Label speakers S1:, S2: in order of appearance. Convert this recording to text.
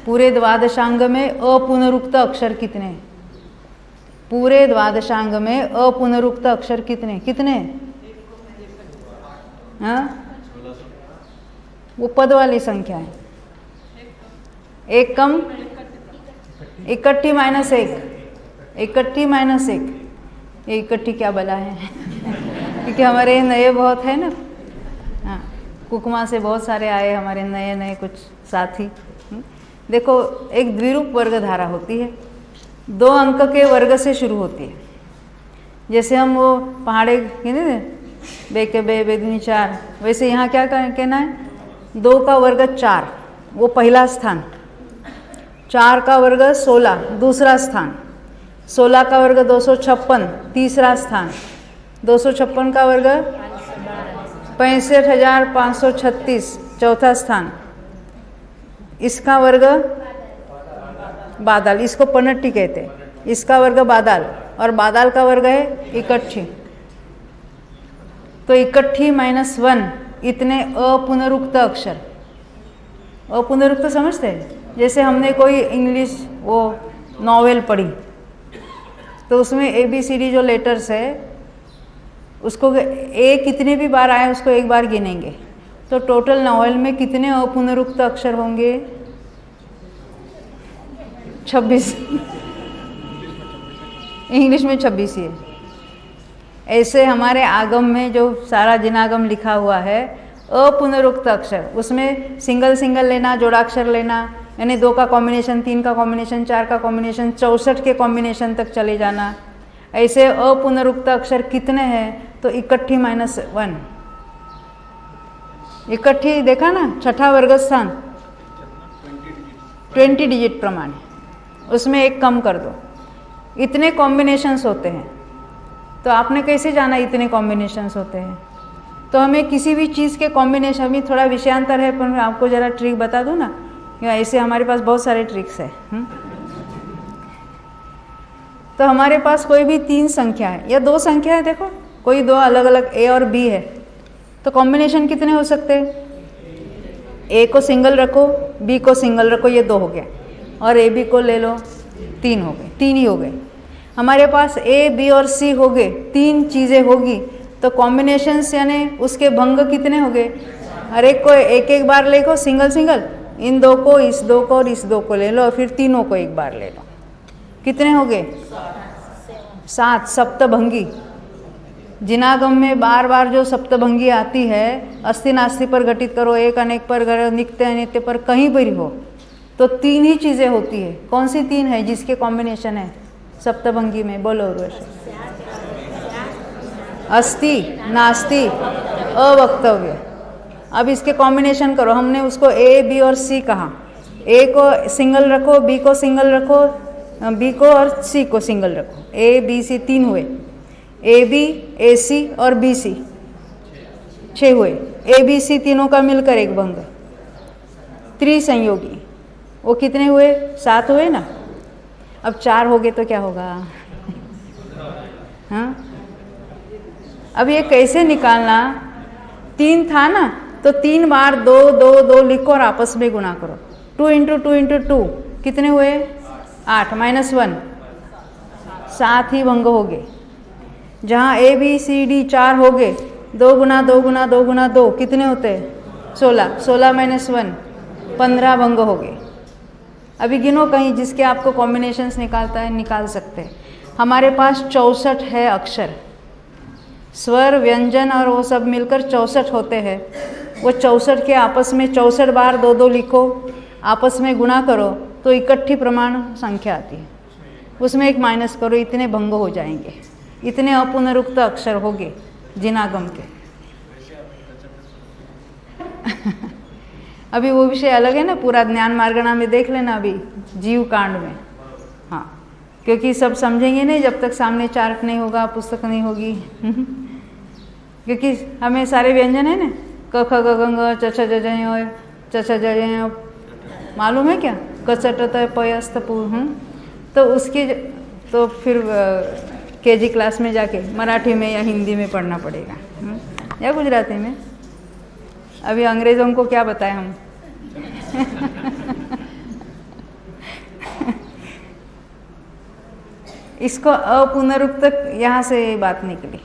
S1: पूरे द्वादशांग में अपुनरुक्त अक्षर कितने? पूरे द्वादशांग में अपुनरुक्त अक्षर कितने कितने? हाँ, वो पद वाली संख्या है। एक कम, इकट्ठी माइनस एक, इकट्ठी माइनस एक। ये इकट्ठी क्या बला है क्योंकि हमारे नए बहुत है ना। हाँ, कुकमा से बहुत सारे आए हमारे नए नए कुछ साथी। देखो, एक द्विरूप वर्ग धारा होती है, 2 अंक के वर्ग से शुरू होती है। जैसे हम वो पहाड़े कहते बे के बे बेदुनी 4, वैसे यहाँ क्या कहना है? 2 का वर्ग 4, वो पहला स्थान। 4 का वर्ग 16, दूसरा स्थान। 16 का वर्ग 256, तीसरा स्थान। 256 का वर्ग 65,536, चौथा स्थान। इसका वर्ग बादल, इसको पनट्टी कहते हैं। इसका वर्ग बादल, और बादल का वर्ग है इकट्ठी। तो इकट्ठी माइनस 1, इतने अपुनरुक्त अक्षर। अपुनरुक्त समझते हैं? जैसे हमने कोई इंग्लिश वो नॉवेल पढ़ी, तो उसमें ABCD जो लेटर्स है, उसको ए कितने भी बार आए उसको एक बार गिनेंगे, तो टोटल नॉवेल में कितने अपुनरुक्त अक्षर होंगे? 26। इंग्लिश में 26 ही है। ऐसे हमारे आगम में जो सारा जिनागम लिखा हुआ है, अपुनरुक्त अक्षर, उसमें सिंगल सिंगल लेना, जोड़ाक्षर लेना, यानी 2 का कॉम्बिनेशन, 3 का कॉम्बिनेशन, 4 का कॉम्बिनेशन, 64 के कॉम्बिनेशन तक चले जाना। ऐसे अपुनरुक्त अक्षर कितने हैं? तो इकट्ठी माइनस 1। इकट्ठी देखा ना, छठा वर्ग स्थान 20 डिजिट प्रमाण, उसमें एक कम कर दो। इतने कॉम्बिनेशंस होते हैं। तो आपने कैसे जाना इतने कॉम्बिनेशंस होते हैं? तो हमें किसी भी चीज़ के कॉम्बिनेशन, अभी थोड़ा विषयांतर है पर मैं आपको ज़रा ट्रिक बता दूँ ना, या ऐसे हमारे पास बहुत सारे ट्रिक्स हैं। तो हमारे पास कोई भी 3 संख्या है या 2 संख्या है, देखो कोई 2 अलग अलग A और B है, तो कॉम्बिनेशन कितने हो सकते हैं? A को सिंगल रखो, B को सिंगल रखो, ये 2 हो गया, और AB को ले लो, 3 हो गए। 3 ही हो गए हमारे पास। A, B और C हो गए, 3 चीज़ें होगी, तो कॉम्बिनेशंस यानी उसके भंग कितने हो गए? हर एक को एक एक बार लेको, सिंगल सिंगल, इन 2 को, इस 2 को और इस 2 को ले लो, और फिर तीनों को एक बार ले लो। कितने हो गए? 7 सप्तभंगी। जिनागम में बार बार जो सप्तभंगी आती है, अस्ति नास्ति पर घटित करो, एक अनेक पर करो, नित्य अनित्य पर, कहीं पर हो, तो 3 ही चीज़ें होती है। कौन सी 3 है जिसके कॉम्बिनेशन है सप्तभंगी में? बोलो उर्वशी। अस्ति, नास्ति, अवक्तव्य। अब इसके कॉम्बिनेशन करो। हमने उसको A, B और C कहा। A को सिंगल रखो, B को सिंगल रखो, B को और C को सिंगल रखो। A, B, C 3 हुए। AB, AC और BC 6 हुए। ABC तीनों का मिलकर एक भंग, त्रिसंयोगी। वो कितने हुए? 7 हुए ना। अब 4 हो गए तो क्या होगा? हाँ, अब ये कैसे निकालना? 3 था ना, तो 3 बार 2 2 2 लिखो और आपस में गुणा करो। 2 इंटू 2 इंटू 2 कितने हुए? 8 माइनस 1, 7 ही भंग हो गए। जहाँ A, B, C, D 4 हो गए, 2 गुना 2 गुना 2 गुना 2 कितने होते हैं? 16। 16 माइनस 1, 15 भंग हो गए। अभी गिनो कहीं जिसके आपको कॉम्बिनेशंस निकालता है, निकाल सकते हैं। हमारे पास 64 है अक्षर, स्वर, व्यंजन और वो सब मिलकर 64 होते हैं। वो 64 के आपस में 64 बार 2 2 लिखो, आपस में गुणा करो, तो इकट्ठी प्रमाण संख्या आती है। उसमें एक माइनस करो, इतने भंग हो जाएंगे, इतने अपुनरुक्त अक्षर होंगे जिनागम के। अभी वो विषय अलग है ना, पूरा ज्ञान मार्गणा में देख लेना, अभी जीव कांड में। हाँ, क्योंकि सब समझेंगे नहीं जब तक सामने चार्ट नहीं होगा, पुस्तक नहीं होगी। क्योंकि हमें सारे व्यंजन है ना, क ख ग घ च छ ज ज च छ ज ज, मालूम है क्या? कचट पयस्त पू। तो उसकी तो फिर KG क्लास में जाके मराठी में या हिंदी में पढ़ना पड़ेगा, या गुजराती में। अभी अंग्रेज़ों को क्या बताएं हम? इसको अपुनरुक्त यहाँ से बात निकली।